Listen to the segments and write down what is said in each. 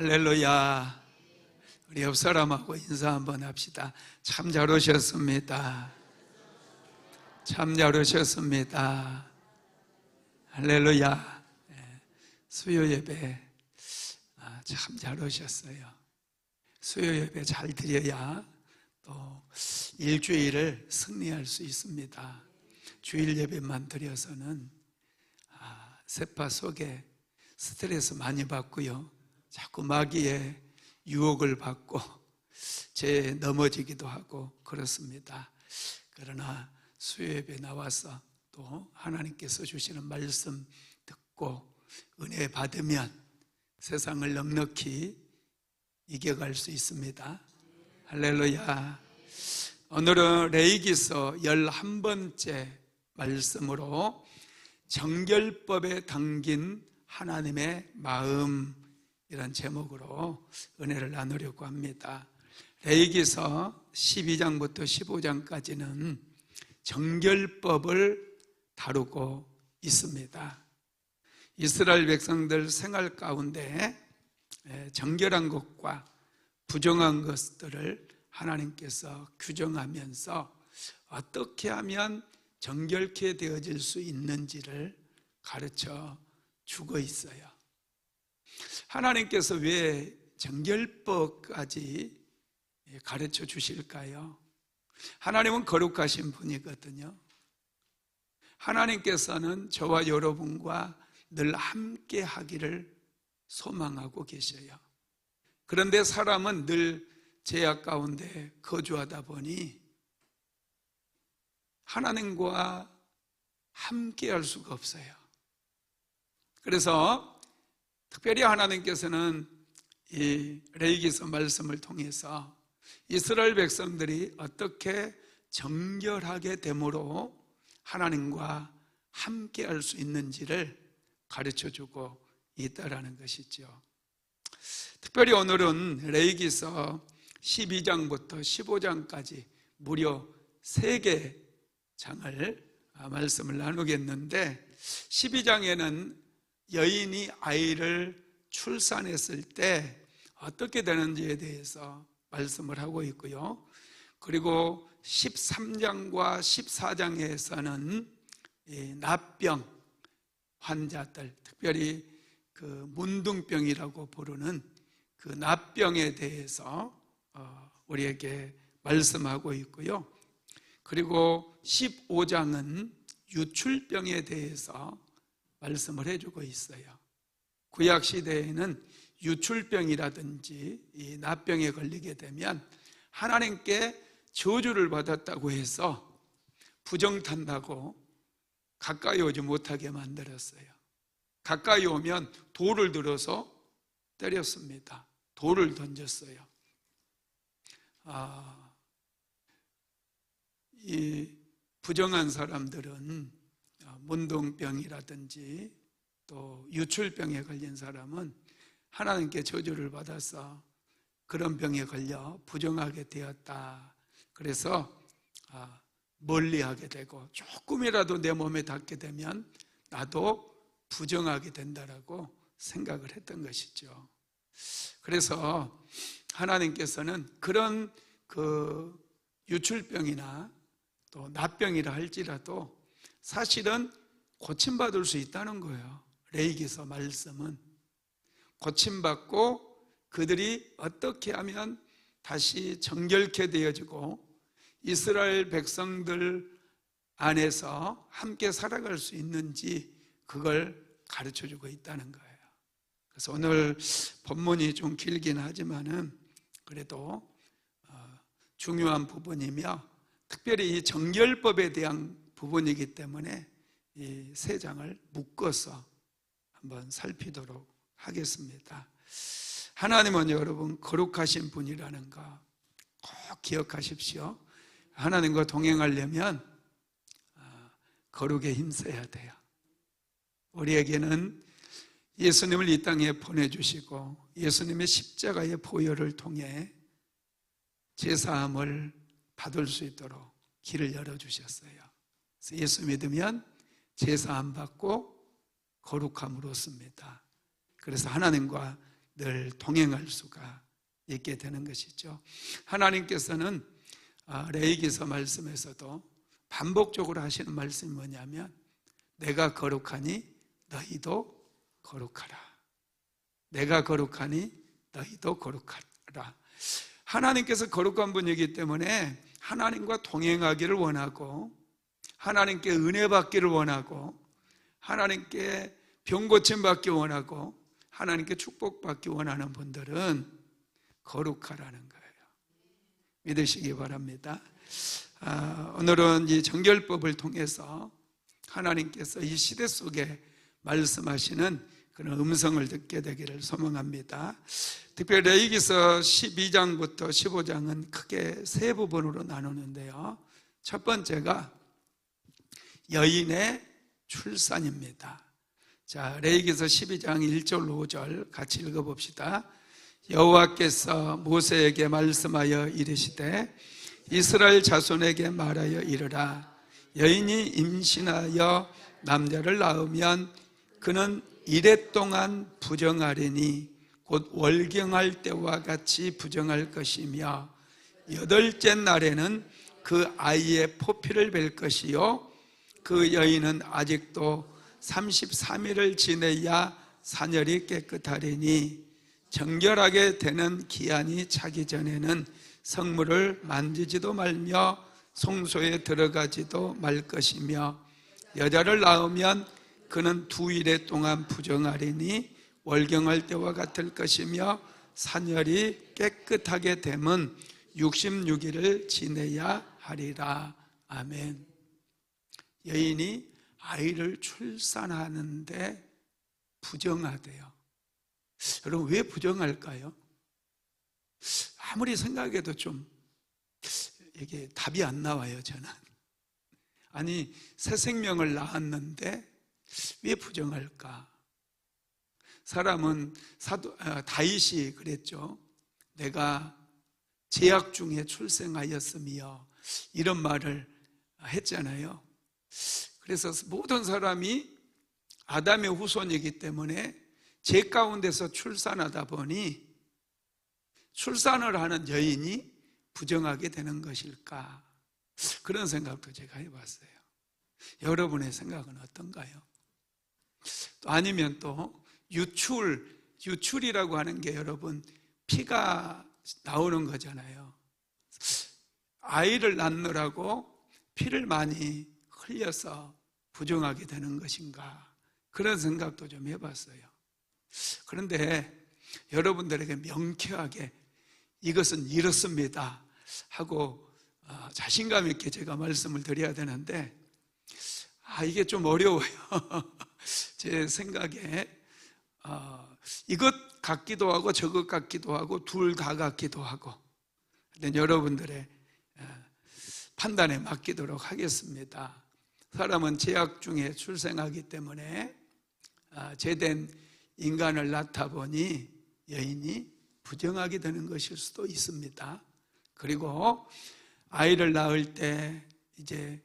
할렐루야. 우리 옆 사람하고 인사 한번 합시다. 참 잘 오셨습니다. 참 잘 오셨습니다. 할렐루야. 수요 예배 참 잘 오셨어요. 수요 예배 잘 드려야 또 일주일을 승리할 수 있습니다. 주일 예배만 드려서는 세파 속에 스트레스 많이 받고요, 자꾸 마귀의 유혹을 받고 넘어지기도 하고 그렇습니다. 그러나 수요 예배 나와서 또 하나님께서 주시는 말씀 듣고 은혜 받으면 세상을 넉넉히 이겨갈 수 있습니다. 할렐루야. 오늘은 레위기서 11번째 말씀으로 정결법에 담긴 하나님의 마음, 이런 제목으로 은혜를 나누려고 합니다. 레위기서 12장부터 15장까지는 정결법을 다루고 있습니다. 이스라엘 백성들 생활 가운데 정결한 것과 부정한 것들을 하나님께서 규정하면서 어떻게 하면 정결케 되어질 수 있는지를 가르쳐 주고 있어요. 하나님께서 왜 정결법까지 가르쳐 주실까요? 하나님은 거룩하신 분이거든요. 하나님께서는 저와 여러분과 늘 함께 하기를 소망하고 계셔요. 그런데 사람은 늘 죄악 가운데 거주하다 보니 하나님과 함께 할 수가 없어요. 그래서 특별히 하나님께서는 이 레위기서 말씀을 통해서 이스라엘 백성들이 어떻게 정결하게 됨으로 하나님과 함께 할 수 있는지를 가르쳐주고 있다라는 것이죠. 특별히 오늘은 레위기서 12장부터 15장까지 무려 3개 장을 말씀을 나누겠는데, 12장에는 여인이 아이를 출산했을 때 어떻게 되는지에 대해서 말씀을 하고 있고요. 그리고 13장과 14장에서는 납병 환자들, 특별히 그 문둥병이라고 부르는 그 납병에 대해서 우리에게 말씀하고 있고요. 그리고 15장은 유출병에 대해서 말씀을 해주고 있어요. 구약 시대에는 유출병이라든지 이 납병에 걸리게 되면 하나님께 저주를 받았다고 해서 부정탄다고 가까이 오지 못하게 만들었어요. 가까이 오면 돌을 들어서 때렸습니다. 돌을 던졌어요. 이 부정한 사람들은 문둥병이라든지 또 유출병에 걸린 사람은 하나님께 저주를 받아서 그런 병에 걸려 부정하게 되었다. 그래서 멀리하게 되고 조금이라도 내 몸에 닿게 되면 나도 부정하게 된다라고 생각을 했던 것이죠. 그래서 하나님께서는 그런 그 유출병이나 또 납병이라 할지라도 사실은 고침받을 수 있다는 거예요. 레위기서 말씀은 고침받고 그들이 어떻게 하면 다시 정결케 되어지고 이스라엘 백성들 안에서 함께 살아갈 수 있는지 그걸 가르쳐주고 있다는 거예요. 그래서 오늘 본문이 좀 길긴 하지만은 그래도 중요한 부분이며 특별히 이 정결법에 대한 부분이기 때문에 이 3장을 묶어서 한번 살피도록 하겠습니다. 하나님은 여러분 거룩하신 분이라는 거 꼭 기억하십시오. 하나님과 동행하려면 거룩에 힘써야 돼요. 우리에게는 예수님을 이 땅에 보내주시고 예수님의 십자가의 보혈을 통해 제사함을 받을 수 있도록 길을 열어주셨어요. 그래서 예수 믿으면 제사함 받고 거룩함을 얻습니다. 그래서 하나님과 늘 동행할 수가 있게 되는 것이죠. 하나님께서는 레위기서 말씀에서도 반복적으로 하시는 말씀이 뭐냐면 내가 거룩하니 너희도 거룩하라. 내가 거룩하니 너희도 거룩하라. 하나님께서 거룩한 분이기 때문에 하나님과 동행하기를 원하고 하나님께 은혜 받기를 원하고 하나님께 병 고침 받기 원하고 하나님께 축복받기 원하는 분들은 거룩하라는 거예요. 믿으시기 바랍니다. 오늘은 이 정결법을 통해서 하나님께서 이 시대 속에 말씀하시는 그런 음성을 듣게 되기를 소망합니다. 특별히 레위기서 12장부터 15장은 크게 세 부분으로 나누는데요. 첫 번째가 여인의 출산입니다. 자, 레위기서 12장 1절 5절 같이 읽어봅시다. 여호와께서 모세에게 말씀하여 이르시되 이스라엘 자손에게 말하여 이르라. 여인이 임신하여 남자를 낳으면 그는 이레 동안 부정하리니 곧 월경할 때와 같이 부정할 것이며 여덟째 날에는 그 아이의 포피를 뵐 것이요 그 여인은 아직도 33일을 지내야 사녀리 깨끗하리니 정결하게 되는 기한이 차기 전에는 성물을 만지지도 말며 성소에 들어가지도 말 것이며 여자를 낳으면 그는 2일에 동안 부정하리니 월경할 때와 같을 것이며 사녀리 깨끗하게 되면 66일을 지내야 하리라. 아멘. 여인이 아이를 출산하는데 부정하대요. 여러분, 왜 부정할까요? 아무리 생각해도 좀 이게 답이 안 나와요, 저는. 아니, 새 생명을 낳았는데 왜 부정할까? 사람은 다윗이 그랬죠. 내가 제약 중에 출생하였으며 이런 말을 했잖아요. 그래서 모든 사람이 아담의 후손이기 때문에 죄 가운데서 출산하다 보니 출산을 하는 여인이 부정하게 되는 것일까? 그런 생각도 제가 해봤어요. 여러분의 생각은 어떤가요? 또 아니면 또 유출이라고 하는 게 여러분 피가 나오는 거잖아요. 아이를 낳느라고 피를 많이 흘려서 부정하게 되는 것인가? 그런 생각도 좀 해봤어요. 그런데 여러분들에게 명쾌하게 이것은 이렇습니다 하고 자신감 있게 제가 말씀을 드려야 되는데 이게 좀 어려워요. 제 생각에 이것 같기도 하고 저것 같기도 하고 둘 다 같기도 하고. 근데 여러분들의 판단에 맡기도록 하겠습니다. 사람은 죄악 중에 출생하기 때문에 죄된 인간을 낳다 보니 여인이 부정하게 되는 것일 수도 있습니다. 그리고 아이를 낳을 때 이제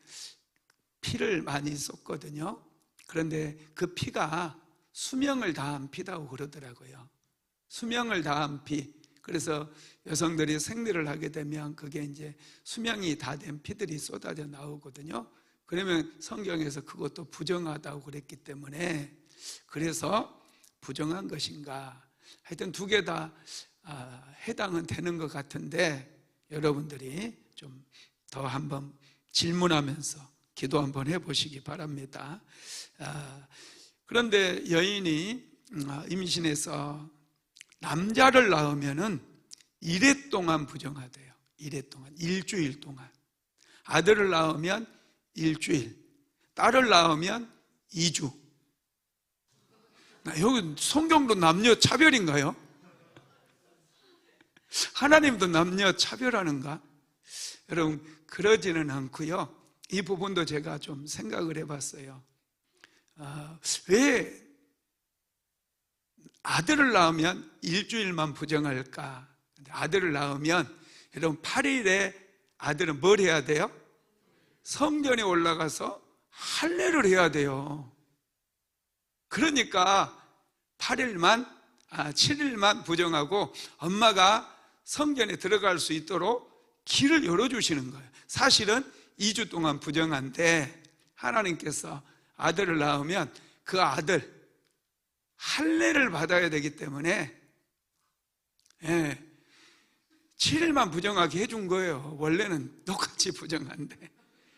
피를 많이 쏟거든요. 그런데 그 피가 수명을 다한 피다고 그러더라고요. 수명을 다한 피. 그래서 여성들이 생리를 하게 되면 그게 이제 수명이 다 된 피들이 쏟아져 나오거든요. 그러면 성경에서 그것도 부정하다고 그랬기 때문에 그래서 부정한 것인가? 하여튼 두 개 다 해당은 되는 것 같은데 여러분들이 좀 더 한번 질문하면서 기도 한번 해보시기 바랍니다. 그런데 여인이 임신해서 남자를 낳으면은 1회 동안 부정하대요. 1회 동안, 일주일 동안. 아들을 낳으면 일주일, 딸을 낳으면 2주. 여기 성경도 남녀 차별인가요? 하나님도 남녀 차별하는가? 여러분, 그러지는 않고요. 이 부분도 제가 좀 생각을 해봤어요. 왜 아들을 낳으면 일주일만 부정할까? 아들을 낳으면 여러분 8일에 아들은 뭘 해야 돼요? 성전에 올라가서 할례를 해야 돼요. 그러니까 8일만 7일만 부정하고 엄마가 성전에 들어갈 수 있도록 길을 열어주시는 거예요. 사실은 2주 동안 부정한데 하나님께서 아들을 낳으면 그 아들 할례를 받아야 되기 때문에 7일만 부정하게 해준 거예요. 원래는 똑같이 부정한데.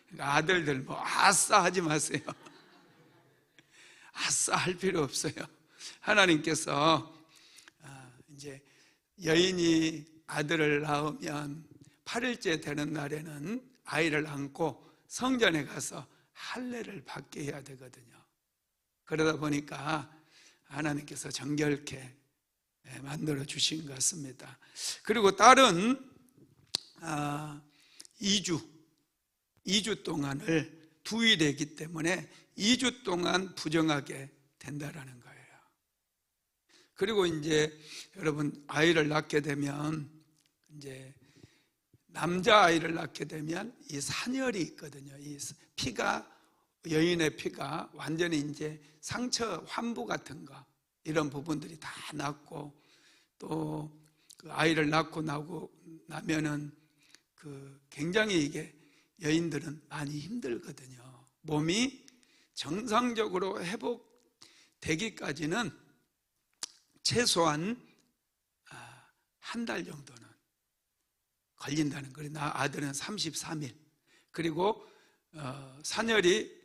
그러니까 아들들 뭐 아싸 하지 마세요. 아싸 할 필요 없어요. 하나님께서 이제 여인이 아들을 낳으면 8일째 되는 날에는 아이를 안고 성전에 가서 할례를 받게 해야 되거든요. 그러다 보니까 하나님께서 정결케 만들어 주신 것 같습니다. 그리고 딸은 2주 동안을 두일이기 때문에 2주 동안 부정하게 된다라는 거예요. 그리고 이제 여러분 아이를 낳게 되면 이제 남자 아이를 낳게 되면 이 산열이 있거든요. 이 피가 여인의 피가 완전히 이제 상처 환부 같은 거 이런 부분들이 다 났고 또 그 아이를 낳고 나면은 그 굉장히 이게 여인들은 많이 힘들거든요. 몸이 정상적으로 회복되기까지는 최소한 한 달 정도는 걸린다는 거예요. 나 아들은 33일 그리고 산열이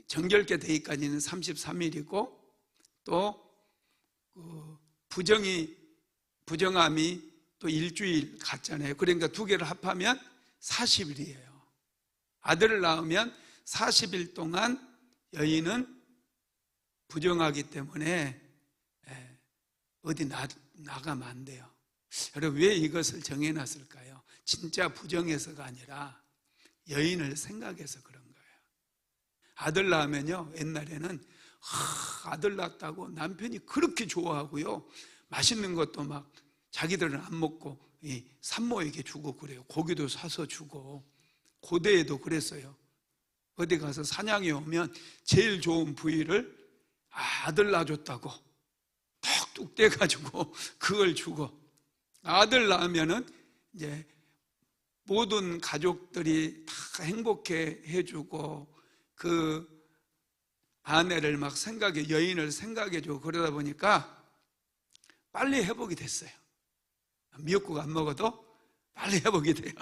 정결케 되기까지는 33일이고 또 부정함이 또 일주일 갔잖아요. 그러니까 두 개를 합하면 40일이에요. 아들을 낳으면 40일 동안 여인은 부정하기 때문에 어디 나가면 안 돼요. 여러분 왜 이것을 정해놨을까요? 진짜 부정해서가 아니라 여인을 생각해서 그런 거예요. 아들 낳으면요 옛날에는 아들 낳았다고 남편이 그렇게 좋아하고요 맛있는 것도 막 자기들은 안 먹고 이 산모에게 주고 그래요. 고기도 사서 주고 고대에도 그랬어요. 어디 가서 사냥에 오면 제일 좋은 부위를 아들 낳아줬다고 톡톡 떼가지고 그걸 주고 아들 낳으면은 이제 모든 가족들이 다 행복해 해주고 그 아내를 막 여인을 생각해주고 그러다 보니까 빨리 회복이 됐어요. 미역국 안 먹어도 빨리 회복이 돼요.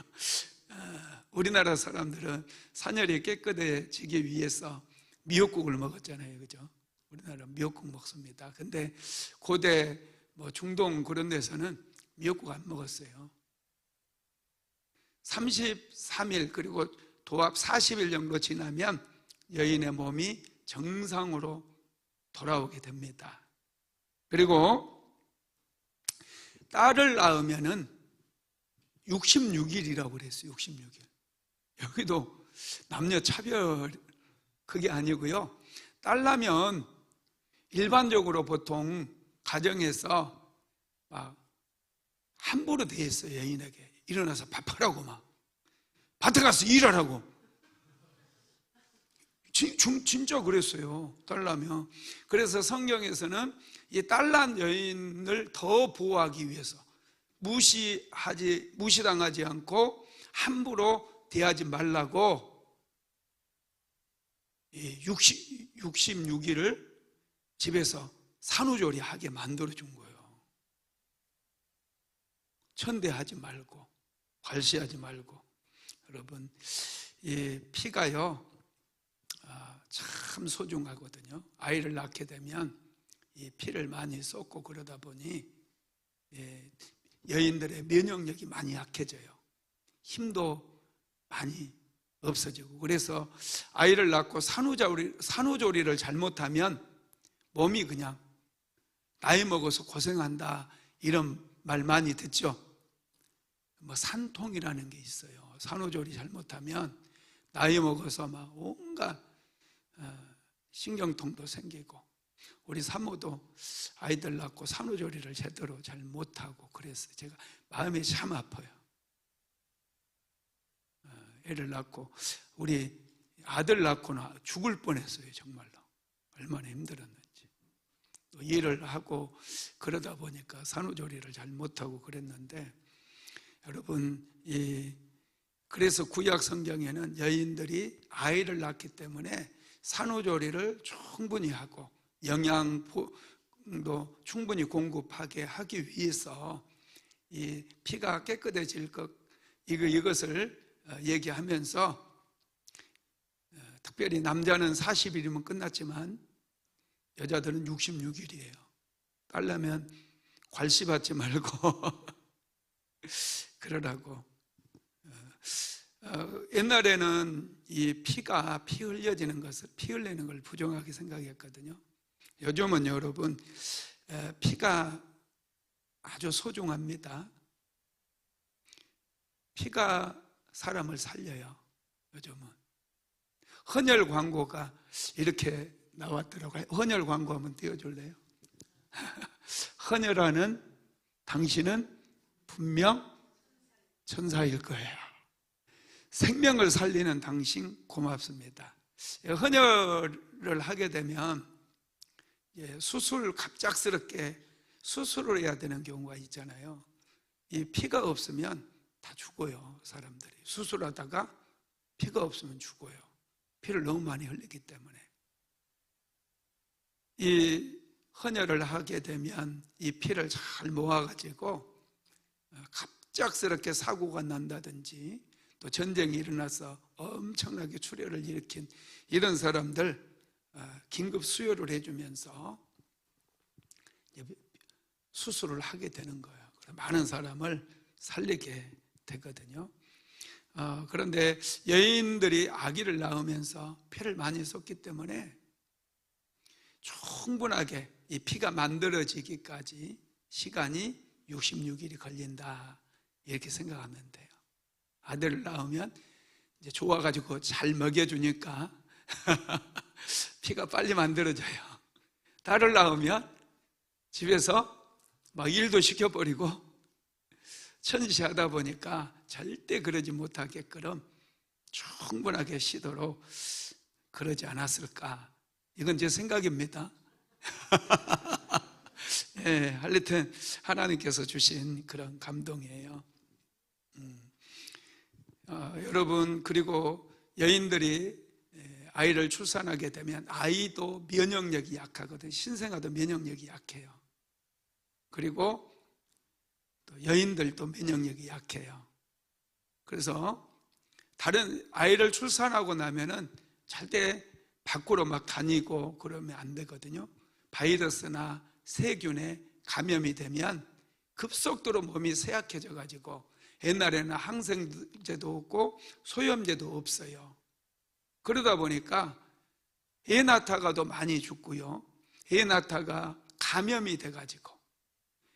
우리나라 사람들은 산열이 깨끗해지기 위해서 미역국을 먹었잖아요. 그죠? 우리나라 미역국 먹습니다. 근데 고대 뭐 중동 그런 데서는 미역국 안 먹었어요. 33일 그리고 도합 40일 정도 지나면 여인의 몸이 정상으로 돌아오게 됩니다. 그리고 딸을 낳으면은 66일이라고 그랬어요. 66일. 여기도 남녀 차별 그게 아니고요. 딸 낳으면 일반적으로 보통 가정에서 막 함부로 돼 있어요. 여인에게 일어나서 밥하라고 막 밭에 가서 일하라고. 진짜 그랬어요. 딸 낳으면. 그래서 성경에서는 이 딸 낳은 여인을 더 보호하기 위해서 무시당하지 않고 함부로 대하지 말라고 66일을 집에서 산후조리하게 만들어준 거예요. 천대하지 말고 괄시하지 말고. 여러분 이 피가요 참 소중하거든요. 아이를 낳게 되면 이 피를 많이 쏟고 그러다 보니 여인들의 면역력이 많이 약해져요. 힘도 많이 없어지고. 그래서 아이를 낳고 산후조리를 잘못하면 몸이 그냥 나이 먹어서 고생한다 이런 말 많이 듣죠. 뭐 산통이라는 게 있어요. 산후조리 잘못하면 나이 먹어서 막 온갖 신경통도 생기고. 우리 사모도 아이들 낳고 산후조리를 제대로 잘 못하고 그래서 제가 마음이 참 아파요. 애를 낳고 우리 아들 낳고나 죽을 뻔했어요. 정말로 얼마나 힘들었는지. 또 일을 하고 그러다 보니까 산후조리를 잘 못하고 그랬는데, 여러분, 그래서 구약 성경에는 여인들이 아이를 낳기 때문에 산후조리를 충분히 하고 영양도 충분히 공급하게 하기 위해서 이 피가 깨끗해질 것, 이것을 얘기하면서, 특별히 남자는 40일이면 끝났지만 여자들은 66일이에요. 딸라면 괄시받지 말고 그러라고. 옛날에는 이 피 흘려지는 것을, 피 흘리는 걸 부정하게 생각했거든요. 요즘은 여러분, 피가 아주 소중합니다. 피가 사람을 살려요. 요즘은 헌혈 광고가 이렇게 나왔더라고요. 헌혈 광고 한번 띄워줄래요? 헌혈하는 당신은 분명 천사일 거예요. 생명을 살리는 당신 고맙습니다. 헌혈을 하게 되면 갑작스럽게 수술을 해야 되는 경우가 있잖아요. 이 피가 없으면 다 죽어요. 사람들이 수술하다가 피가 없으면 죽어요. 피를 너무 많이 흘리기 때문에. 이 헌혈을 하게 되면 이 피를 잘 모아가지고 갑작스럽게 사고가 난다든지 또 전쟁이 일어나서 엄청나게 출혈을 일으킨 이런 사람들 긴급 수혈을 해주면서 수술을 하게 되는 거예요. 많은 사람을 살리게 되거든요. 그런데 여인들이 아기를 낳으면서 피를 많이 쏟기 때문에 충분하게 이 피가 만들어지기까지 시간이 66일이 걸린다, 이렇게 생각하면 돼요. 아들을 낳으면 이제 좋아가지고 잘 먹여주니까 피가 빨리 만들어져요. 딸을 낳으면 집에서 막 일도 시켜버리고 천시하다 보니까 절대 그러지 못하게끔 충분하게 쉬도록 그러지 않았을까. 이건 제 생각입니다. 하여튼 하나님께서 주신 그런 감동이에요. 여러분, 그리고 여인들이 아이를 출산하게 되면 아이도 면역력이 약하거든요. 신생아도 면역력이 약해요. 그리고 또 여인들도 면역력이 약해요. 그래서 다른 아이를 출산하고 나면은 절대 밖으로 막 다니고 그러면 안 되거든요. 바이러스나 세균에 감염이 되면 급속도로 몸이 쇠약해져 가지고, 옛날에는 항생제도 없고 소염제도 없어요. 그러다 보니까 애 낳다가도 많이 죽고요, 애 낳다가 감염이 돼가지고.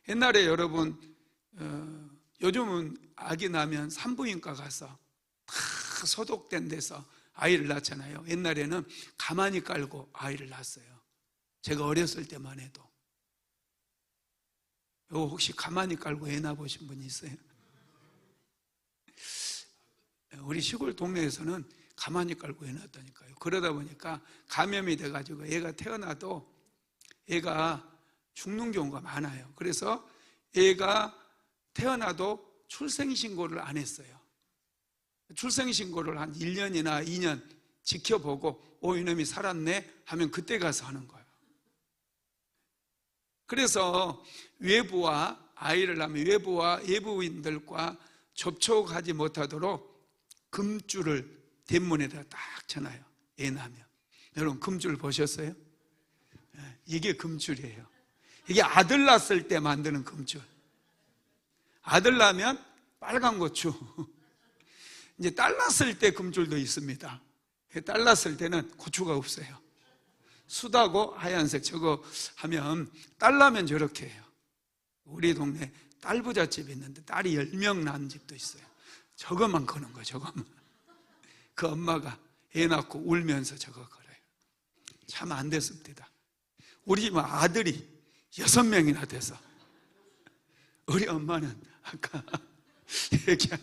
옛날에 여러분, 요즘은 아기 낳으면 산부인과 가서 다 소독된 데서 아이를 낳잖아요. 옛날에는 가만히 깔고 아이를 낳았어요. 제가 어렸을 때만 해도. 혹시 가만히 깔고 애 낳아보신 분이 있어요? 우리 시골 동네에서는 가만히 깔고 애 낳았다니까요. 그러다 보니까 감염이 돼가지고 애가 태어나도 애가 죽는 경우가 많아요. 그래서 애가 태어나도 출생신고를 안 했어요. 출생신고를 한 1년이나 2년 지켜보고 이놈이 살았네 하면 그때 가서 하는 거예요. 그래서 아이를 낳으면 외부와 외부인들과 접촉하지 못하도록 금줄을 대문에다 딱 쳐놔요. 애 낳으면. 여러분, 금줄 보셨어요? 이게 금줄이에요. 이게 아들 낳았을 때 만드는 금줄. 아들 낳으면 빨간 고추. 이제 딸 낳았을 때 금줄도 있습니다. 딸 낳았을 때는 고추가 없어요. 수다고 하얀색 저거 하면, 딸 낳으면 저렇게 해요. 우리 동네 딸 부잣집이 있는데 딸이 10명 낳은 집도 있어요. 저것만 거는 거예요. 저것만. 그 엄마가 애 낳고 울면서 저거 걸어요. 참 안 됐습니다. 우리 집은 아들이 6명이나 돼서, 우리 엄마는 아까 얘기한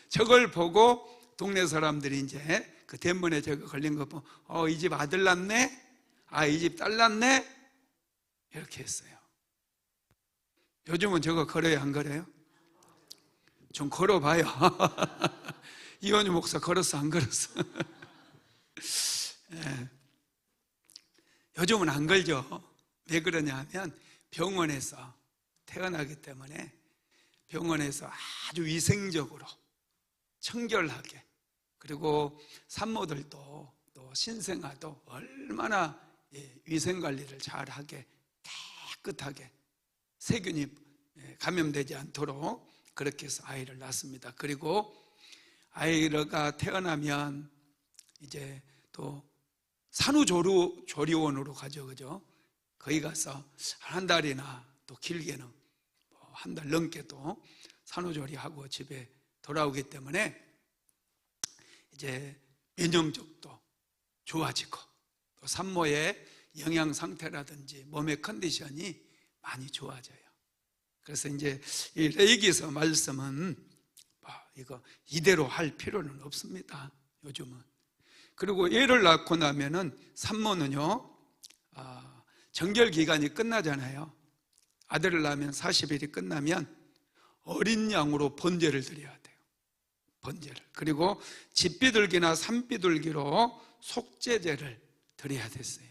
저걸 보고 동네 사람들이 이제 그 대문에 저거 걸린 거 보고 이 집 아들 낳네? 아, 이 집 딸 낳네? 이렇게 했어요. 요즘은 저거 걸어요, 안 걸어요? 좀 걸어봐요. 이원주 목사 걸었어, 안 걸었어? 예. 요즘은 안 걸죠. 왜 그러냐 하면 병원에서 태어나기 때문에 병원에서 아주 위생적으로 청결하게, 그리고 산모들도 또 신생아도 얼마나 위생관리를 잘하게 깨끗하게 세균이 감염되지 않도록 그렇게 해서 아이를 낳습니다. 그리고 아이가 태어나면 이제 또 산후조리원으로 가죠, 그죠? 거기 가서 한 달이나 또 길게는 한 달 넘게도 산후조리하고 집에 돌아오기 때문에 이제 면역력도 좋아지고 또 산모의 영양 상태라든지 몸의 컨디션이 많이 좋아져요. 그래서 이제 이 레위기서 말씀은 이거 이대로 할 필요는 없습니다, 요즘은. 그리고 애를 낳고 나면은 산모는요, 정결 기간이 끝나잖아요. 아들을 낳으면 40일이 끝나면 어린 양으로 번제를 드려야 돼요. 번제를. 그리고 집비둘기나 산비둘기로 속죄제를 드려야 됐어요.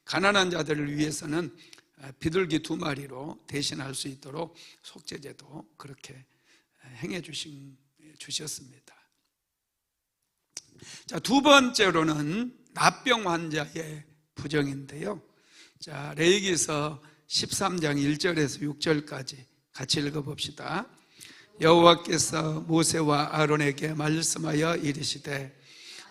가난한 자들을 위해서는 비둘기 2마리로 대신할 수 있도록 속죄제도 그렇게 행해 주셨습니다. 자, 두 번째로는 납병 환자의 부정인데요. 자, 레위기서 13장 1절에서 6절까지 같이 읽어봅시다. 여호와께서 모세와 아론에게 말씀하여 이르시되,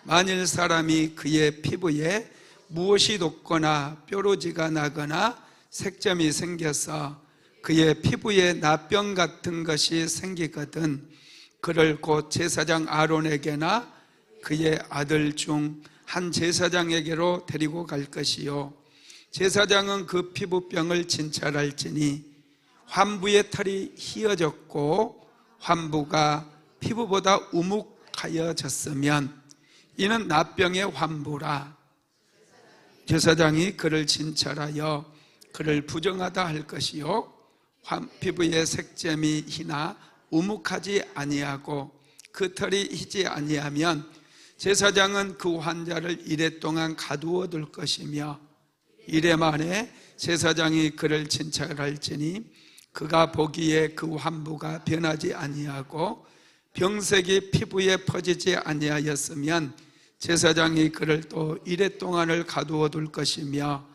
만일 사람이 그의 피부에 무엇이 돋거나 뾰루지가 나거나 색점이 생겨서 그의 피부에 납병 같은 것이 생기거든 그를 곧 제사장 아론에게나 그의 아들 중 한 제사장에게로 데리고 갈 것이요, 제사장은 그 피부병을 진찰할지니 환부의 털이 휘어졌고 환부가 피부보다 우묵하여졌으면 이는 납병의 환부라. 제사장이 그를 진찰하여 그를 부정하다 할 것이요, 피부의 색점이 희나 우묵하지 아니하고 그 털이 희지 아니하면 제사장은 그 환자를 이레 동안 가두어 둘 것이며 이레 만에 제사장이 그를 진찰할지니 그가 보기에 그 환부가 변하지 아니하고 병색이 피부에 퍼지지 아니하였으면 제사장이 그를 또 이레 동안을 가두어 둘 것이며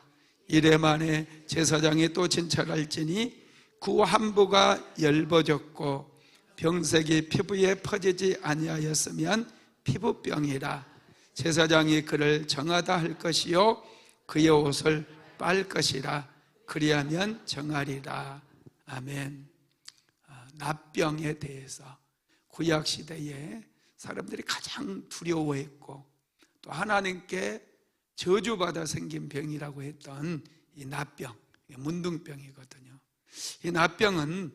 이레 만에 제사장이 또 진찰할지니 그 환부가 엷어졌고 병색이 피부에 퍼지지 아니하였으면 피부병이라. 제사장이 그를 정하다 할 것이요 그의 옷을 빨 것이라. 그리하면 정하리라. 아멘. 납병에 대해서 구약시대에 사람들이 가장 두려워했고 또 하나님께 저주받아 생긴 병이라고 했던 이 납병, 문둥병이거든요. 이 납병은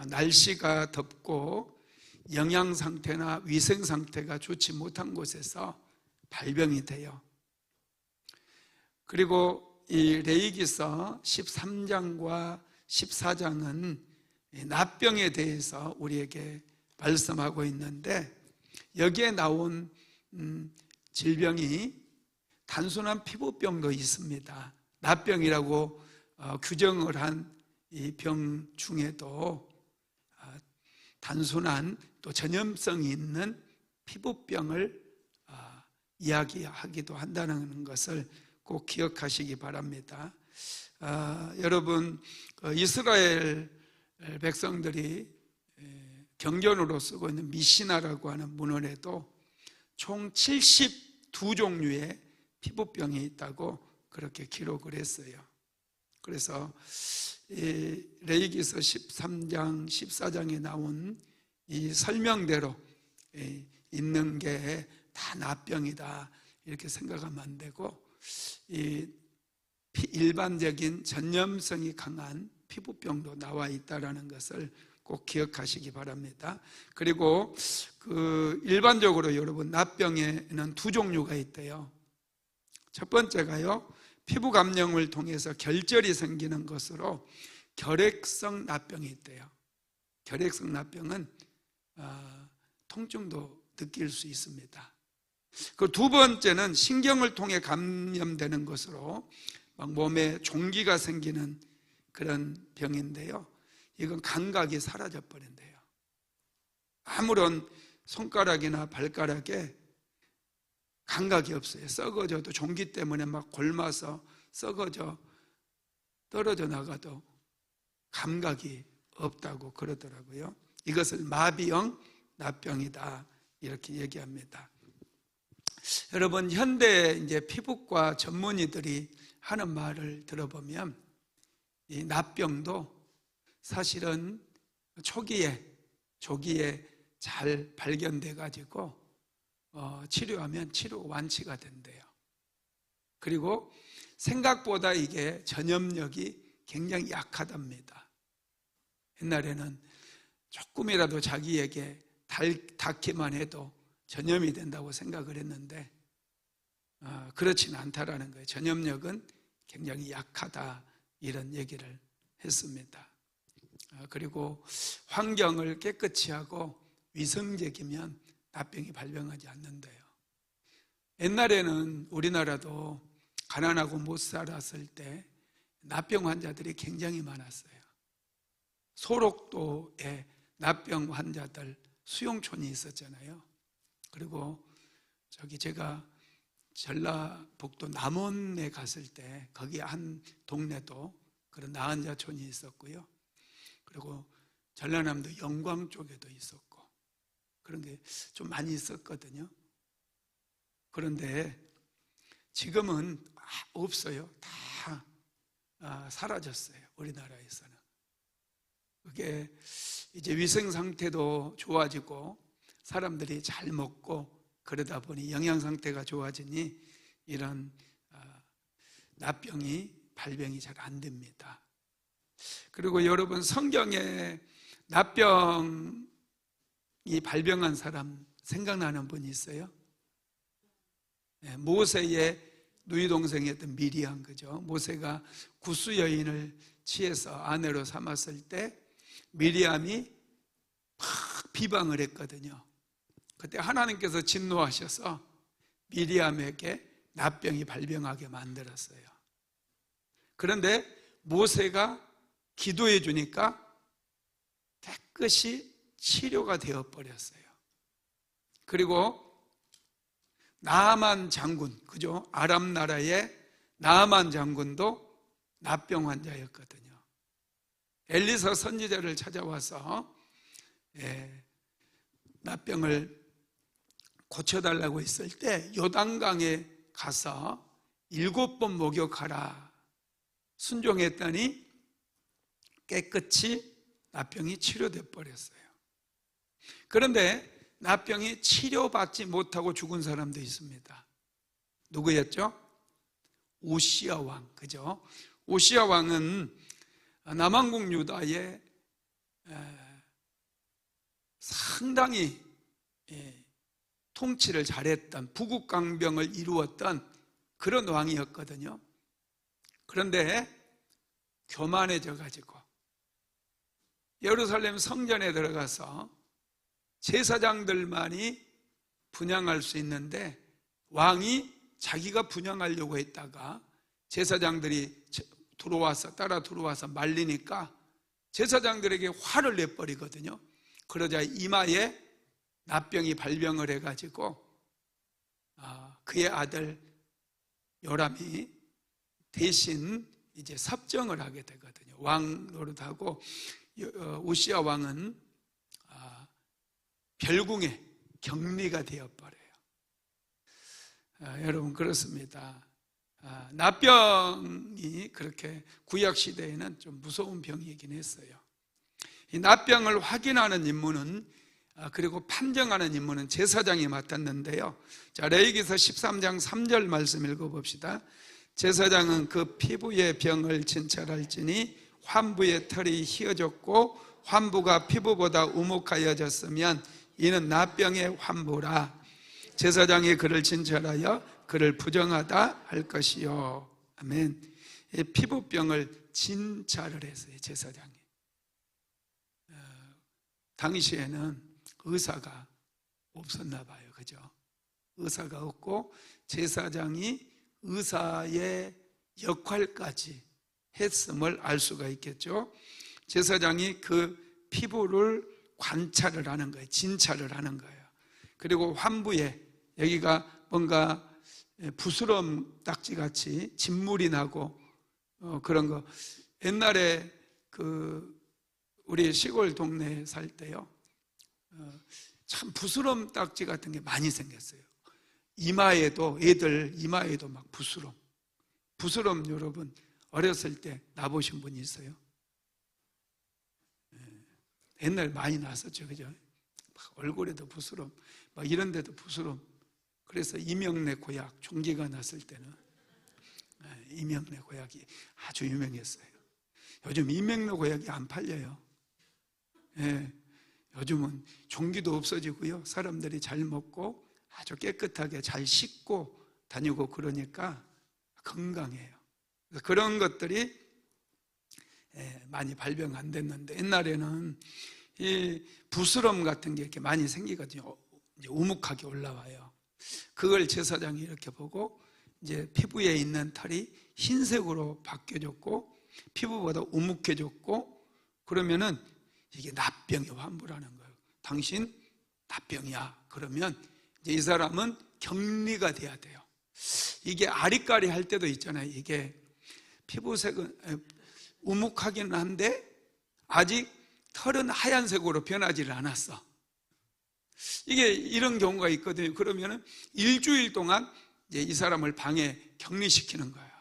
날씨가 덥고 영양 상태나 위생 상태가 좋지 못한 곳에서 발병이 돼요. 그리고 이 레위기서 13장과 14장은 납병에 대해서 우리에게 말씀하고 있는데, 여기에 나온 질병이 단순한 피부병도 있습니다. 납병이라고 규정을 한 이 병 중에도 단순한 또 전염성이 있는 피부병을 이야기하기도 한다는 것을 꼭 기억하시기 바랍니다. 여러분, 이스라엘 백성들이 경전으로 쓰고 있는 미시나라고 하는 문헌에도 총 72종류의 피부병이 있다고 그렇게 기록을 했어요. 그래서 레위기서 13장, 14장에 나온 이 설명대로 있는 게 다 납병이다 이렇게 생각하면 안 되고, 이 일반적인 전염성이 강한 피부병도 나와 있다는 것을 꼭 기억하시기 바랍니다. 그리고 일반적으로 여러분 납병에는 두 종류가 있대요. 첫 번째가요, 피부 감염을 통해서 결절이 생기는 것으로 결핵성 납병이 있대요. 결핵성 납병은 통증도 느낄 수 있습니다. 그 두 번째는 신경을 통해 감염되는 것으로 막 몸에 종기가 생기는 그런 병인데요, 이건 감각이 사라져 버린대요. 아무런 손가락이나 발가락에 감각이 없어요. 썩어져도 종기 때문에 막 골마서 썩어져 떨어져 나가도 감각이 없다고 그러더라고요. 이것을 마비형 납병이다 이렇게 얘기합니다. 여러분, 현대 이제 피부과 전문의들이 하는 말을 들어보면 이 납병도 사실은 조기에 잘 발견돼 가지고 치료하면 치료 완치가 된대요. 그리고 생각보다 이게 전염력이 굉장히 약하답니다. 옛날에는 조금이라도 자기에게 닿기만 해도 전염이 된다고 생각을 했는데 그렇지는 않다라는 거예요. 전염력은 굉장히 약하다 이런 얘기를 했습니다. 그리고 환경을 깨끗이 하고 위생적이면 납병이 발병하지 않는데요. 옛날에는 우리나라도 가난하고 못 살았을 때 납병 환자들이 굉장히 많았어요. 소록도에 납병 환자들 수용촌이 있었잖아요. 그리고 제가 전라북도 남원에 갔을 때 거기 한 동네도 그런 나환자촌이 있었고요. 그리고 전라남도 영광 쪽에도 있었고 그런 게 좀 많이 있었거든요. 그런데 지금은 없어요. 다 사라졌어요. 우리나라에서는. 그게 이제 위생 상태도 좋아지고 사람들이 잘 먹고 그러다 보니 영양 상태가 좋아지니 이런 납병이 발병이 잘 안 됩니다. 그리고 여러분, 성경에 납병이 발병한 사람 생각나는 분이 있어요? 네, 모세의 누이 동생이었던 미리암, 그죠? 모세가 구스 여인을 취해서 아내로 삼았을 때 미리암이 막 비방을 했거든요. 그때 하나님께서 진노하셔서 미리암에게 납병이 발병하게 만들었어요. 그런데 모세가 기도해 주니까 깨끗이 치료가 되어 버렸어요. 그리고 나아만 장군, 그죠? 아람 나라의 나아만 장군도 납병 환자였거든요. 엘리사 선지자를 찾아와서 납병을 고쳐달라고 했을 때 요단강에 가서 7번 목욕하라 순종했더니 깨끗이 납병이 치료돼 버렸어요. 그런데 납병이 치료받지 못하고 죽은 사람도 있습니다. 누구였죠? 오시아 왕, 그죠? 오시아 왕은 남왕국 유다의 상당히 통치를 잘했던 부국강병을 이루었던 그런 왕이었거든요. 그런데 교만해져 가지고 예루살렘 성전에 들어가서 제사장들만이 분향할 수 있는데 왕이 자기가 분향하려고 했다가 제사장들이 따라 들어와서 말리니까 제사장들에게 화를 내버리거든요. 그러자 이마에 납병이 발병을 해가지고 그의 아들 요람이 대신 이제 섭정을 하게 되거든요. 왕 노릇하고 우시아 왕은 별궁의 격리가 되어버려요. 여러분, 그렇습니다. 납병이 그렇게 구약시대에는 좀 무서운 병이긴 했어요. 이 납병을 확인하는 임무는 그리고 판정하는 임무는 제사장이 맡았는데요. 자, 레위기서 13장 3절 말씀 읽어봅시다. 제사장은 그 피부의 병을 진찰할지니 환부의 털이 휘어졌고 환부가 피부보다 우묵하여졌으면 이는 납병의 환부라. 제사장이 그를 진찰하여 그를 부정하다 할 것이요. 아멘. 피부병을 진찰을 했어요, 제사장이. 당시에는 의사가 없었나 봐요. 그죠? 의사가 없고 제사장이 의사의 역할까지 했음을 알 수가 있겠죠. 제사장이 그 피부를 관찰을 하는 거예요. 진찰을 하는 거예요. 그리고 환부에 여기가 뭔가 부스럼 딱지같이 진물이 나고 그런 거. 옛날에 우리 시골 동네에 살 때요, 참 부스럼 딱지 같은 게 많이 생겼어요. 이마에도, 애들 이마에도 막 부스럼 여러분 어렸을 때 나보신 분이 있어요? 옛날 많이 났었죠, 그죠? 막 얼굴에도 부스럼, 막 이런 데도 부스럼. 그래서 이명래 고약, 종기가 났을 때는 이명래 고약이 아주 유명했어요. 요즘 이명래 고약이 안 팔려요. 요즘은 종기도 없어지고요, 사람들이 잘 먹고 아주 깨끗하게 잘 씻고 다니고 그러니까 건강해요. 그런 것들이 많이 발병 안 됐는데, 옛날에는 이 부스럼 같은 게 이렇게 많이 생기거든요. 이제 우묵하게 올라와요. 그걸 제사장이 이렇게 보고 이제 피부에 있는 털이 흰색으로 바뀌어졌고 피부보다 우묵해졌고, 그러면은 이게 납병의 환부라는 거예요. 당신 납병이야. 그러면 이제 이 사람은 격리가 돼야 돼요. 이게 아리까리 할 때도 있잖아요. 이게 피부색은 우묵하기는 한데 아직 털은 하얀색으로 변하지를 않았어. 이게 이런 경우가 있거든요. 그러면은 일주일 동안 이제 이 사람을 방에 격리시키는 거예요.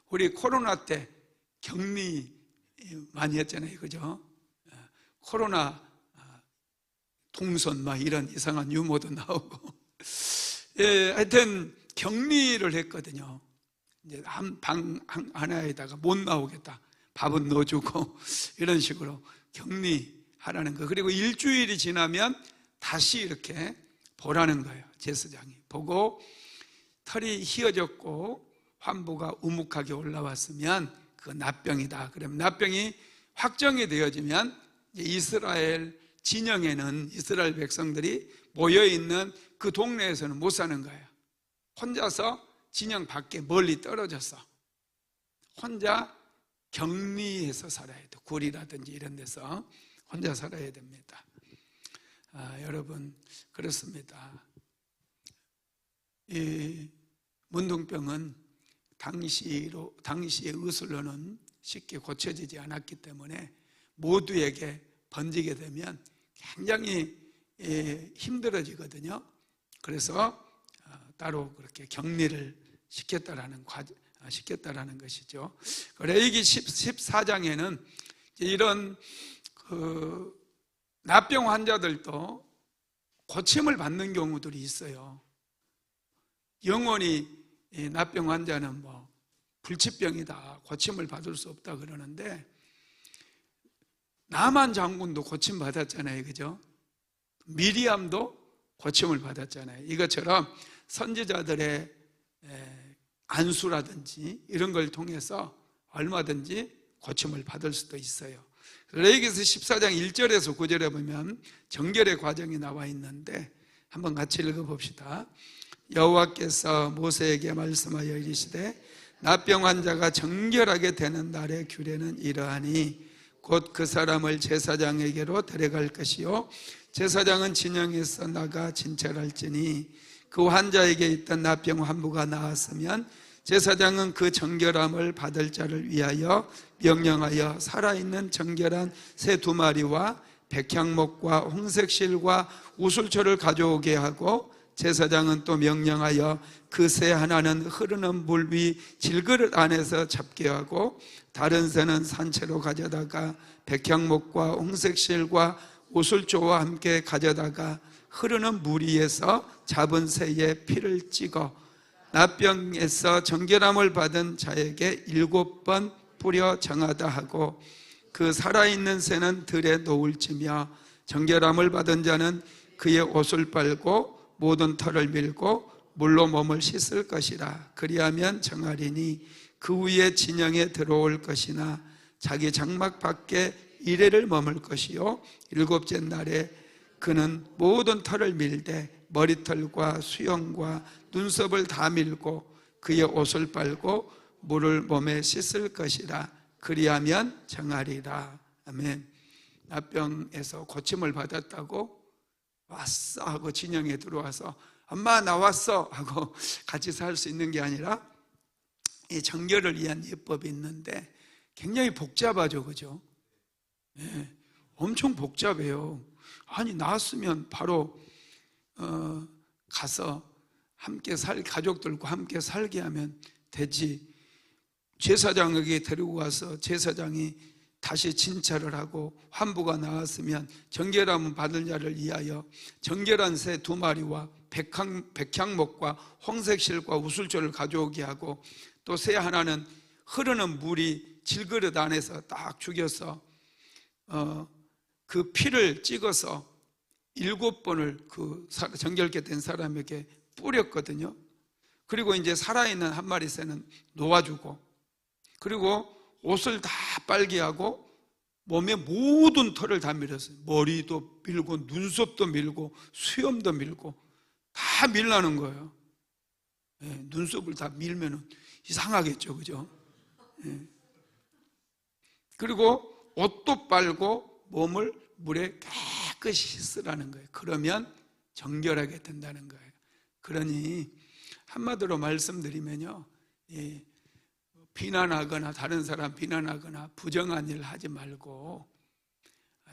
우리 코로나 때 격리 많이 했잖아요, 그죠? 코로나 동선 막 이런 이상한 유머도 나오고, 하여튼 격리를 했거든요. 이제 한 방 하나에다가 못 나오겠다, 밥은 넣어주고 이런 식으로 격리하라는 거. 그리고 일주일이 지나면 다시 이렇게 보라는 거예요. 제사장이 보고 털이 휘어졌고 환부가 우묵하게 올라왔으면 그건 납병이다. 그러면 납병이 확정이 되어지면 이스라엘 진영에는 이스라엘 백성들이 모여있는 그 동네에서는 못 사는 거예요. 혼자서 진영 밖에 멀리 떨어져서 혼자 격리해서 살아야 돼. 굴이라든지 이런 데서 혼자 살아야 됩니다. 여러분, 그렇습니다. 이 문둥병은 당시의 의술로는 쉽게 고쳐지지 않았기 때문에 모두에게 번지게 되면 굉장히 힘들어지거든요. 그래서 따로 그렇게 격리를 시켰다라는 것이죠. 레위기 14장에는 이런 납병 환자들도 고침을 받는 경우들이 있어요. 영원히 납병 환자는 불치병이다, 고침을 받을 수 없다 그러는데, 나만 장군도 고침 받았잖아요, 그죠? 미리암도 고침을 받았잖아요. 이것처럼 선지자들의 안수라든지 이런 걸 통해서 얼마든지 고침을 받을 수도 있어요. 레위기서 14장 1절에서 9절에 보면 정결의 과정이 나와 있는데 한번 같이 읽어봅시다. 여호와께서 모세에게 말씀하여 이르시되 납병 환자가 정결하게 되는 날의 규례는 이러하니 곧 그 사람을 제사장에게로 데려갈 것이요 제사장은 진영에서 나가 진찰할지니 그 환자에게 있던 납병 환부가 나았으면 제사장은 그 정결함을 받을 자를 위하여 명령하여 살아있는 정결한 새 2마리와 백향목과 홍색실과 우슬초를 가져오게 하고, 제사장은 또 명령하여 그 새 하나는 흐르는 물 위 질그릇 안에서 잡게 하고 다른 새는 산채로 가져다가 백향목과 홍색실과 우슬초와 함께 가져다가 흐르는 물 위에서 잡은 새의 피를 찍어 납병에서 정결함을 받은 자에게 7번 뿌려 정하다 하고, 그 살아있는 새는 들에 놓을지며 정결함을 받은 자는 그의 옷을 빨고 모든 털을 밀고 물로 몸을 씻을 것이라. 그리하면 정하리니 그 후에 진영에 들어올 것이나 자기 장막 밖에 이레를 머물 것이요 일곱째 날에 그는 모든 털을 밀되 머리털과 수염과 눈썹을 다 밀고 그의 옷을 빨고 물을 몸에 씻을 것이라. 그리하면 정하리라. 아멘. 나병에서 고침을 받았다고 왔어 하고 진영에 들어와서 엄마 나왔어 하고 같이 살 수 있는 게 아니라 이 정결을 위한 예법이 있는데 굉장히 복잡하죠, 그죠? 네, 엄청 복잡해요. 아니 나왔으면 바로 가서 함께 가족들과 함께 살게 하면 되지. 제사장에게 데리고 가서 제사장이 다시 진찰을 하고 환부가 나왔으면 정결함을 받을 자를 위하여 정결한 새 2마리와 백향목과 홍색실과 우슬초를 가져오게 하고 또 새 하나는 흐르는 물이 질그릇 안에서 딱 죽여서 그 피를 찍어서 7번을 그 정결케 된 사람에게 뿌렸거든요. 그리고 이제 살아있는 한 마리 새는 놓아주고, 그리고 옷을 다 빨게 하고 몸의 모든 털을 다 밀었어요. 머리도 밀고 눈썹도 밀고 수염도 밀고 다 밀라는 거예요. 네, 눈썹을 다 밀면 이상하겠죠, 그죠? 네. 그리고 옷도 빨고 몸을 물에 깨끗이 씻으라는 거예요. 그러면 정결하게 된다는 거예요. 그러니 한마디로 말씀드리면요, 비난하거나 다른 사람 비난하거나 부정한 일 하지 말고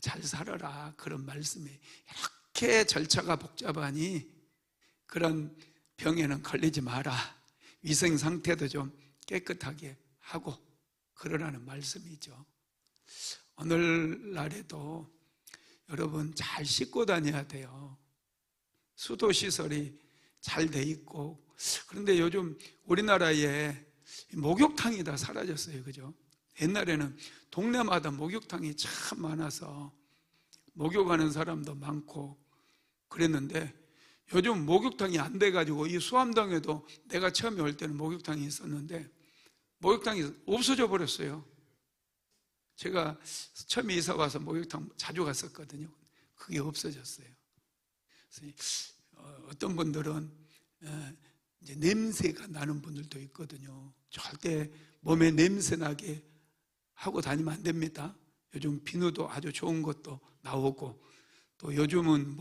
잘 살아라, 그런 말씀이. 이렇게 절차가 복잡하니 그런 병에는 걸리지 마라, 위생 상태도 좀 깨끗하게 하고 그러라는 말씀이죠. 오늘날에도 여러분 잘 씻고 다녀야 돼요. 수도시설이 잘 돼 있고. 그런데 요즘 우리나라에 목욕탕이 다 사라졌어요, 그죠? 옛날에는 동네마다 목욕탕이 참 많아서 목욕하는 사람도 많고 그랬는데 요즘 목욕탕이 안 돼가지고, 이 수암동에도 내가 처음에 올 때는 목욕탕이 있었는데 목욕탕이 없어져 버렸어요. 제가 처음에 이사 와서 목욕탕 자주 갔었거든요. 그게 없어졌어요. 그래서 어떤 분들은 이제 냄새가 나는 분들도 있거든요. 절대 몸에 냄새 나게 하고 다니면 안 됩니다. 요즘 비누도 아주 좋은 것도 나오고, 또 요즘은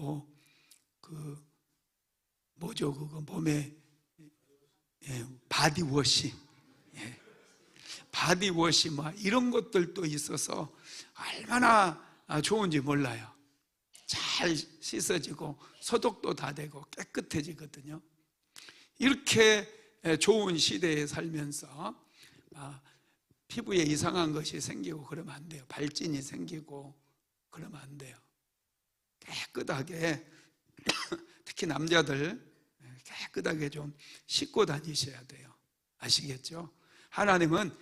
그거 몸에 바디워시, 바디워시 이런 것들도 있어서 얼마나 좋은지 몰라요. 잘 씻어지고 소독도 다 되고 깨끗해지거든요. 이렇게 좋은 시대에 살면서 피부에 이상한 것이 생기고 그러면 안 돼요. 발진이 생기고 그러면 안 돼요. 깨끗하게 특히 남자들 깨끗하게 좀 씻고 다니셔야 돼요. 아시겠죠? 하나님은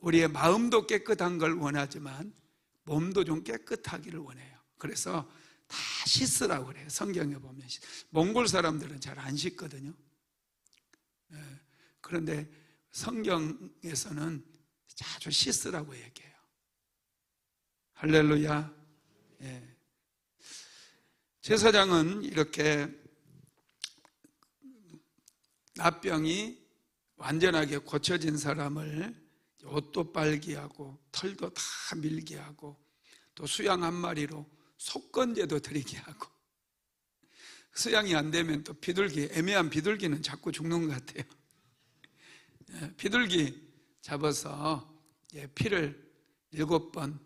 우리의 마음도 깨끗한 걸 원하지만 몸도 좀 깨끗하기를 원해요. 그래서 다 씻으라고 그래요. 성경에 보면 몽골 사람들은 잘 안 씻거든요. 그런데 성경에서는 자주 씻으라고 얘기해요. 할렐루야. 제사장은 이렇게 나병이 완전하게 고쳐진 사람을 옷도 빨게 하고 털도 다 밀게 하고 또 수양 한 마리로 속건제도 드리게 하고, 수양이 안 되면 또 비둘기, 애매한 비둘기는 자꾸 죽는 것 같아요. 비둘기 잡아서 피를 7번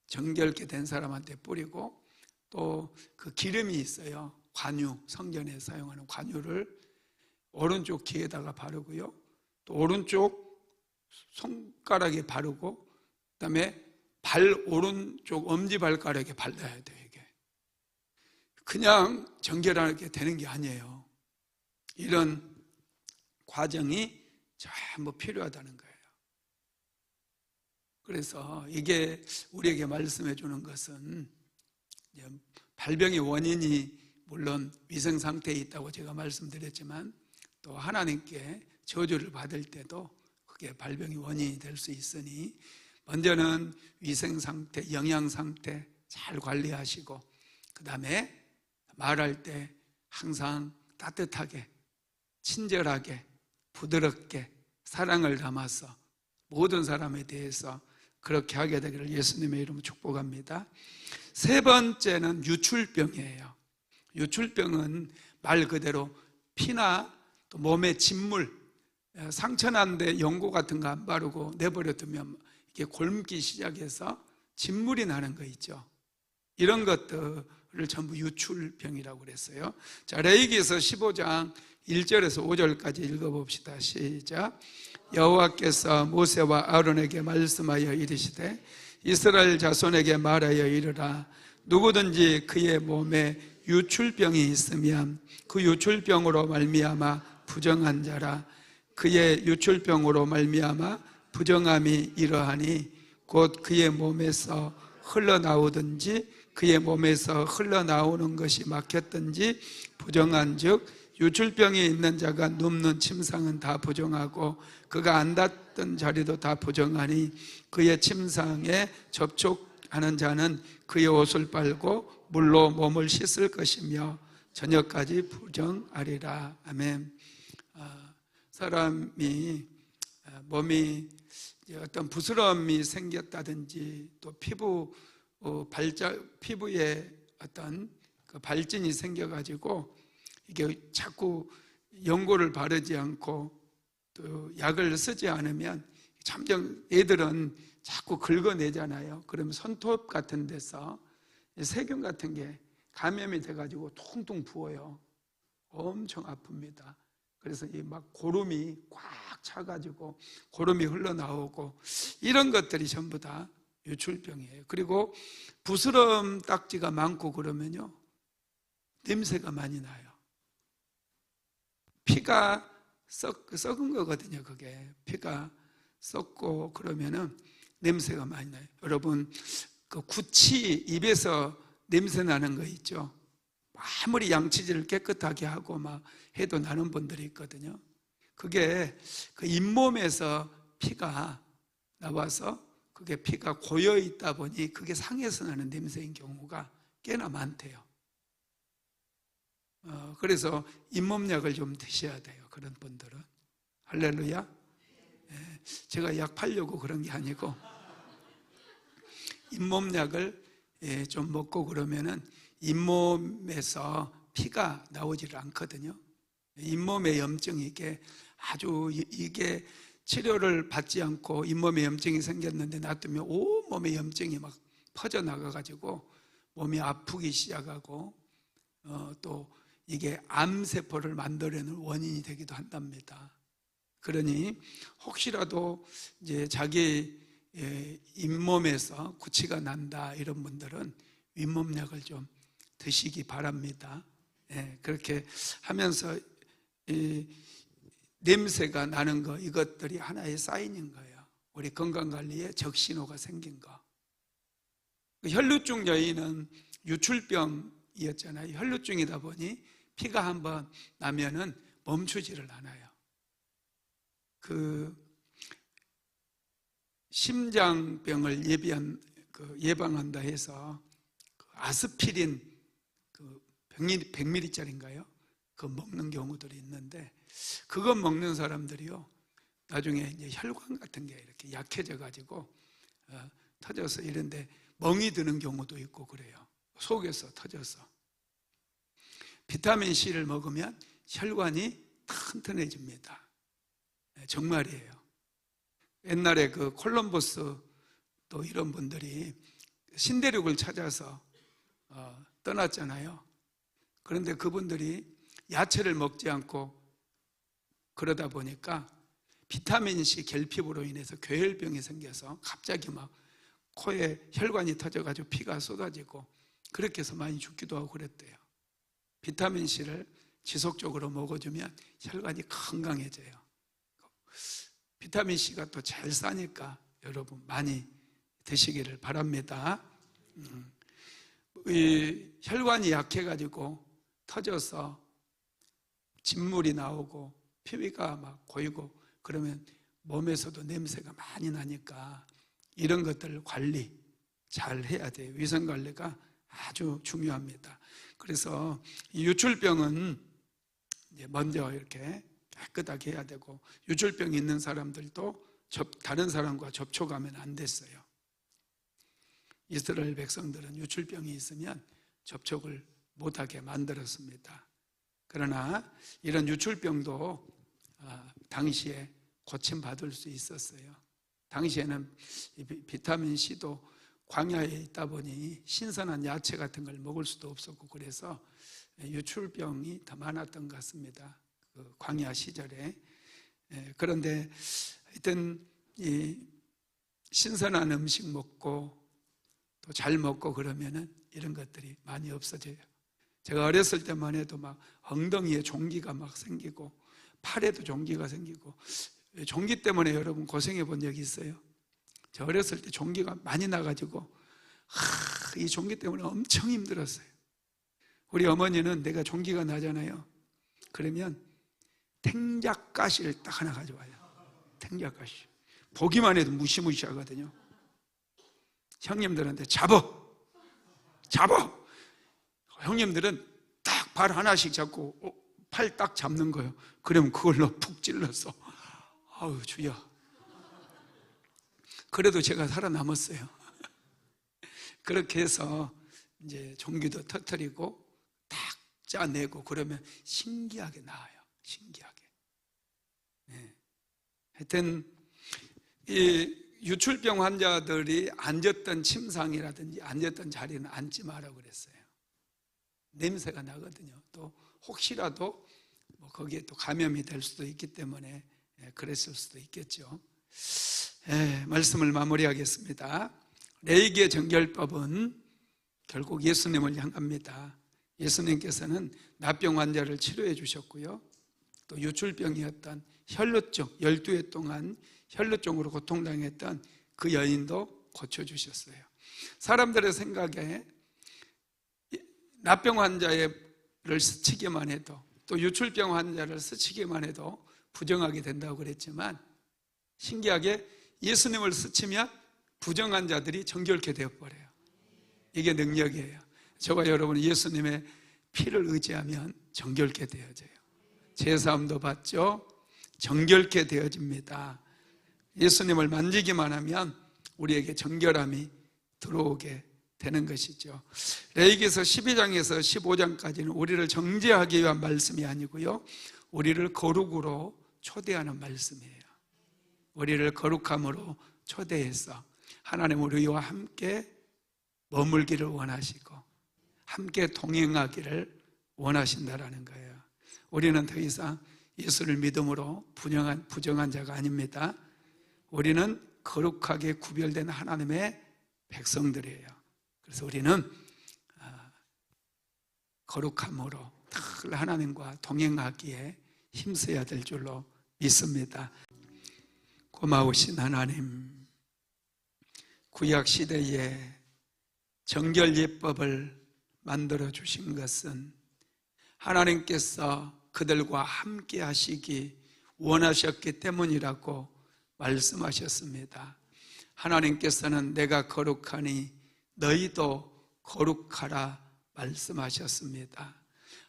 정결케 된 사람한테 뿌리고, 또 그 기름이 있어요. 관유, 성전에 사용하는 관유를 오른쪽 귀에다가 바르고요, 또 오른쪽 손가락에 바르고, 그 다음에 오른쪽 엄지발가락에 발라야 돼요. 이게 그냥 정결하게 되는 게 아니에요. 이런 과정이 전부 필요하다는 거예요. 그래서 이게 우리에게 말씀해 주는 것은, 발병의 원인이 물론 위생 상태에 있다고 제가 말씀드렸지만 또 하나님께 저주를 받을 때도 그게 발병의 원인이 될 수 있으니 먼저는 위생 상태, 영양 상태 잘 관리하시고 그 다음에 말할 때 항상 따뜻하게, 친절하게, 부드럽게 사랑을 담아서 모든 사람에 대해서 그렇게 하게 되기를 예수님의 이름으로 축복합니다. 세 번째는 유출병이에요. 유출병은 말 그대로 피나 또 몸에 진물, 상처난데 연고 같은 거 안 바르고 내버려 두면 이게 골기 시작해서 진물이 나는 거 있죠. 이런 것들을 전부 유출병이라고 그랬어요. 자, 레위기에서 15장 1절에서 5절까지 읽어봅시다. 시작. 여호와께서 모세와 아론에게 말씀하여 이르시되 이스라엘 자손에게 말하여 이르라. 누구든지 그의 몸에 유출병이 있으면 그 유출병으로 말미암아 부정한 자라. 그의 유출병으로 말미암아 부정함이 이러하니 곧 그의 몸에서 흘러나오든지 그의 몸에서 흘러나오는 것이 막혔든지 부정한 즉 유출병이 있는 자가 눕는 침상은 다 부정하고 그가 앉았던 자리도 다 부정하니 그의 침상에 접촉하는 자는 그의 옷을 빨고 물로 몸을 씻을 것이며 저녁까지 부정하리라. 아멘. 사람이 몸이 어떤 부스럼이 생겼다든지 또 피부에 어떤 그 발진이 생겨가지고 이게 자꾸 연고를 바르지 않고 또 약을 쓰지 않으면 점점 애들은 자꾸 긁어내잖아요. 그러면 손톱 같은 데서 세균 같은 게 감염이 돼가지고 퉁퉁 부어요. 엄청 아픕니다. 그래서 이 막 고름이 꽉 차가지고 고름이 흘러나오고 이런 것들이 전부 다 유출병이에요. 그리고 부스럼 딱지가 많고 그러면요 냄새가 많이 나요. 피가 썩은 거거든요. 그게 피가 썩고 그러면은 냄새가 많이 나요. 여러분 그 구치 입에서 냄새 나는 거 있죠. 아무리 양치질을 깨끗하게 하고 막 해도 나는 분들이 있거든요. 그게 그 잇몸에서 피가 나와서 그게 피가 고여 있다 보니 그게 상해서 나는 냄새인 경우가 꽤나 많대요. 그래서 잇몸약을 좀 드셔야 돼요. 그런 분들은. 할렐루야. 제가 약 팔려고 그런 게 아니고 잇몸약을 좀 먹고 그러면은 잇몸에서 피가 나오지를 않거든요. 잇몸에 염증이 이게 치료를 받지 않고 잇몸에 염증이 생겼는데 놔두면 온몸에 염증이 막 퍼져나가가지고 몸이 아프기 시작하고 또 이게 암세포를 만들어내는 원인이 되기도 한답니다. 그러니 혹시라도 이제 자기 잇몸에서 구취가 난다 이런 분들은 잇몸약을 좀 드시기 바랍니다. 그렇게 하면서 이 냄새가 나는 거 이것들이 하나의 사인인 거예요. 우리 건강관리에 적신호가 생긴 거. 혈루증 여인은 유출병이었잖아요. 혈루증이다 보니 피가 한번 나면은 멈추지를 않아요. 그 심장병을 예방한다 해서 아스피린 100ml짜리인가요? 그거 먹는 경우들이 있는데 그거 먹는 사람들이요 나중에 이제 혈관 같은 게 이렇게 약해져 가지고 터져서 이런데 멍이 드는 경우도 있고 그래요. 속에서 터져서. 비타민 C를 먹으면 혈관이 튼튼해집니다. 정말이에요. 옛날에 그 콜럼버스 또 이런 분들이 신대륙을 찾아서 떠났잖아요. 그런데 그분들이 야채를 먹지 않고 그러다 보니까 비타민C 결핍으로 인해서 괴혈병이 생겨서 갑자기 막 코에 혈관이 터져가지고 피가 쏟아지고 그렇게 해서 많이 죽기도 하고 그랬대요. 비타민C를 지속적으로 먹어주면 혈관이 건강해져요. 비타민C가 또 잘 싸니까 여러분 많이 드시기를 바랍니다. 이 혈관이 약해가지고 터져서 진물이 나오고 피부가 막 고이고 그러면 몸에서도 냄새가 많이 나니까 이런 것들 관리 잘 해야 돼요. 위생 관리가 아주 중요합니다. 그래서 이 유출병은 이제 먼저 이렇게 깨끗하게 해야 되고, 유출병이 있는 사람들도 다른 사람과 접촉하면 안 됐어요. 이스라엘 백성들은 유출병이 있으면 접촉을 못하게 만들었습니다. 그러나 이런 유출병도 당시에 고침받을 수 있었어요. 당시에는 비타민C도 광야에 있다 보니 신선한 야채 같은 걸 먹을 수도 없었고, 그래서 유출병이 더 많았던 것 같습니다. 그 광야 시절에. 그런데 하여튼 이 신선한 음식 먹고 또 잘 먹고 그러면은 이런 것들이 많이 없어져요. 제가 어렸을 때만 해도 막 엉덩이에 종기가 막 생기고 팔에도 종기가 생기고, 종기 때문에 여러분 고생해 본 적이 있어요? 저 어렸을 때 종기가 많이 나가지고 이 종기 때문에 엄청 힘들었어요. 우리 어머니는 내가 종기가 나잖아요. 그러면 탱자가시를 딱 하나 가져와요. 탱자가시. 보기만 해도 무시무시하거든요. 형님들한테 잡어! 형님들은 딱 발 하나씩 잡고 팔 딱 잡는 거예요. 그러면 그걸로 푹 찔러서 아우 주여. 그래도 제가 살아남았어요. 그렇게 해서 이제 종기도 터뜨리고 딱 짜내고 그러면 신기하게 나아요. 신기하게. 네. 하여튼 이 유출병 환자들이 앉았던 침상이라든지 앉았던 자리는 앉지 마라고 그랬어요. 냄새가 나거든요. 또 혹시라도 뭐 거기에 또 감염이 될 수도 있기 때문에 그랬을 수도 있겠죠. 말씀을 마무리하겠습니다. 레이기의 정결법은 결국 예수님을 향합니다. 예수님께서는 납병 환자를 치료해 주셨고요, 또 유출병이었던 혈루증, 12해 동안 혈루증으로 고통당했던 그 여인도 고쳐주셨어요. 사람들의 생각에 납병 환자를 스치기만 해도, 또 유출병 환자를 스치기만 해도 부정하게 된다고 그랬지만, 신기하게 예수님을 스치면 부정한 자들이 정결케 되어버려요. 이게 능력이에요. 저와 여러분은 예수님의 피를 의지하면 정결케 되어져요. 제사함도 받죠. 정결케 되어집니다. 예수님을 만지기만 하면 우리에게 정결함이 들어오게 되는 것이죠. 레위기서 12장에서 15장까지는 우리를 정죄하기 위한 말씀이 아니고요, 우리를 거룩으로 초대하는 말씀이에요. 우리를 거룩함으로 초대해서 하나님 우리와 함께 머물기를 원하시고 함께 동행하기를 원하신다라는 거예요. 우리는 더 이상 예수를 믿음으로 부정한 자가 아닙니다. 우리는 거룩하게 구별된 하나님의 백성들이에요. 그래서 우리는 거룩함으로 늘 하나님과 동행하기에 힘써야 될 줄로 믿습니다. 고마우신 하나님, 구약 시대에 정결 예법을 만들어 주신 것은 하나님께서 그들과 함께 하시기 원하셨기 때문이라고 말씀하셨습니다. 하나님께서는 내가 거룩하니 너희도 거룩하라 말씀하셨습니다.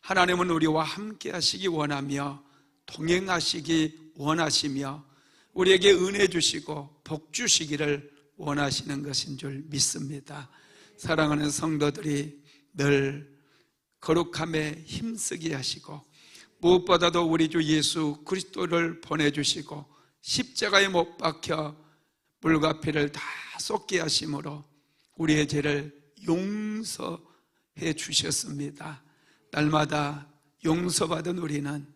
하나님은 우리와 함께 하시기 원하며 동행하시기 원하시며 우리에게 은혜 주시고 복 주시기를 원하시는 것인 줄 믿습니다. 사랑하는 성도들이 늘 거룩함에 힘쓰게 하시고 무엇보다도 우리 주 예수 그리스도를 보내주시고 십자가에 못 박혀 물과 피를 다 쏟게 하심으로 우리의 죄를 용서해 주셨습니다. 날마다 용서받은 우리는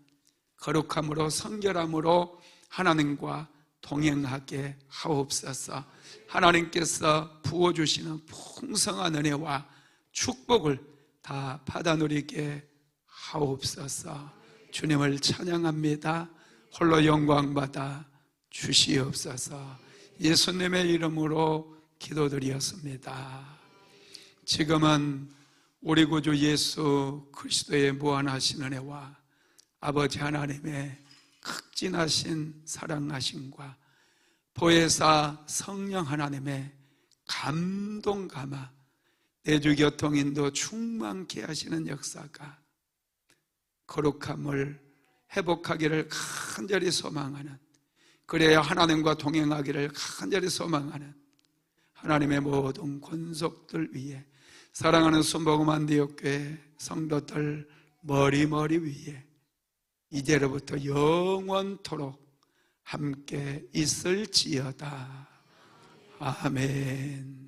거룩함으로 성결함으로 하나님과 동행하게 하옵소서. 하나님께서 부어주시는 풍성한 은혜와 축복을 다 받아 누리게 하옵소서. 주님을 찬양합니다. 홀로 영광받아 주시옵소서. 예수님의 이름으로 기도드리었습니다. 지금은 우리 구주 예수 그리스도의 무한하신 은혜와 아버지 하나님의 극진하신 사랑하심과 보혜사 성령 하나님의 감동 감화, 내주 교통인도 충만케 하시는 역사가 거룩함을 회복하기를 간절히 소망하는, 그래야 하나님과 동행하기를 간절히 소망하는 하나님의 모든 권속들 위에, 사랑하는 순복음 한대역교회 성도들 머리머리 위에 이제로부터 영원토록 함께 있을지어다. 아멘.